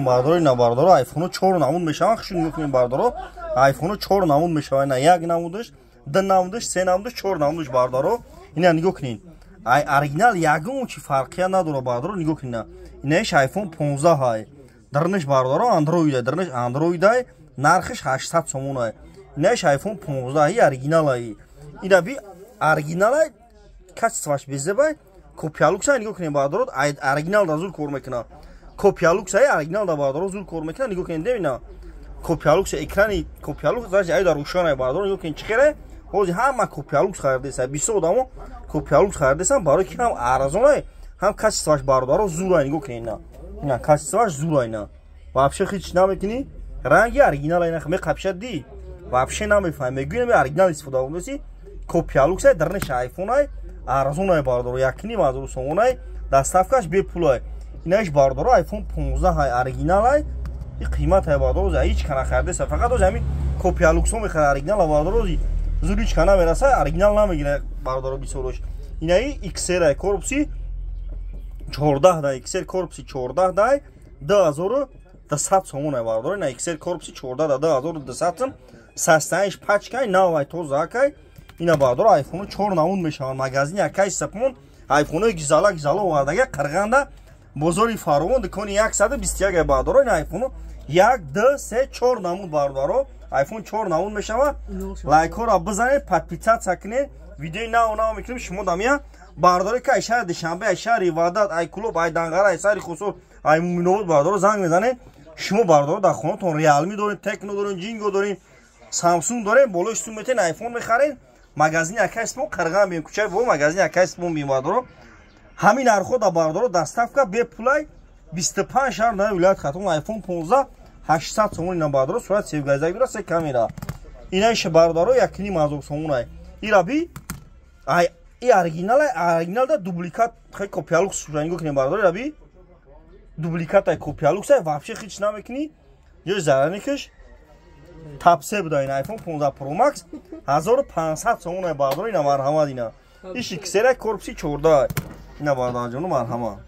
бардори на бардоро айфону 4 намуд мешаванд хушун мекунем бардоро айфону 4 намуд мешаванд на 1 намудаш 2 намудаш 3 намудаш 4 намудаш бардоро ина нигоҳ кунед ай оригинал ягон чи фарқия надора бардоро нигоҳ кунед инаш айфон 15 ай дарнаш бардоро андроид дарнаш андроид ай нархиш 800 сомон ай инаш айфон 15 ай оригинал ай ина би оригинал ай качестваш безебай копиялукс ай нигоҳ кунед бардоро ай оригинал да зур кор мекуна копиялукс ай оригинал да бардоро зур кор мекуна нигоҳ кунед дебина копиялукс экрани копиялукс даже ай да рӯшан ай бардоро нигоҳ кунед чӣ хере ҳозир ҳама копиялукс харидаеса бисёр одамо копиялукс харидаесан барои ки ҳам арзон ай ҳам качестваш бардоро зур ай нигоҳ кунед ина качестваш зур ай на вообще хич намекунӣ ранги оригинал ай нах меқапшад ди вообще намефаҳмӣ мегӯям оригинал истифода кунеси копиялукс ай дарнаш айфон ай арзон ай бардоро 1,5 сомон ай доставкаш бепул ай инаш бардоро айфон 15 ай оригинал ай и қимат ай бардоро ҳеҷ кана харидаеса фақат оз ҳамин копиялуксо мехара оригинал ай бардоро зур ҳеҷ кана мераса оригинал намегира бардоро бисёрош инаи XL ай корпуси 14 дай XL корпуси 14 дай 2200 сомон ай бардоро ина XL корпуси 14 дай 2200 сом састаиш пачкай навай тозакай ина бардоро айфону 4 намуд мешаванд магазини акай сапон айфону гизала овардага қирғанда бозори фаровон дукони 121 ай бардоро ина айфону 1 2 3 4 намуд бардоро айфон 4 намуд мешава лайкора бизанед подписаться кунед видеои нав мекунем шумо дамия бардори ка шаҳри душанбе шаҳри ваҳдат ай клуб ай данғара ай сари хусур ай муминовод бардоро занг мезанед шумо бардоро дар хонатон реалми доред текно доред жинго доред самсунг доред болои сум метен айфон мехаред магазини акай спон қирған бем кучаи бо магазини акай спон бем бардоро ҳамин нархо да бардоро доставка бепулай 25 шаҳр дар вилоят хатон айфон 15 800 сомон ина бардоро сурат севгазагира се камера ина иша бардоро 1,5 сомон ай ира би ай и оригинал ай оригинал да дубликат хай копиялукс шуранго кунем бардоро ира би дубликат ай копиялукс ай вообще хич намекуни ё зараникаш тапсе буда ин айфон 15 Pro Max 1500 сомон ай бардоро ина марҳамат ина иши ксера корпуси 14 ина бардоро ҷону марҳамат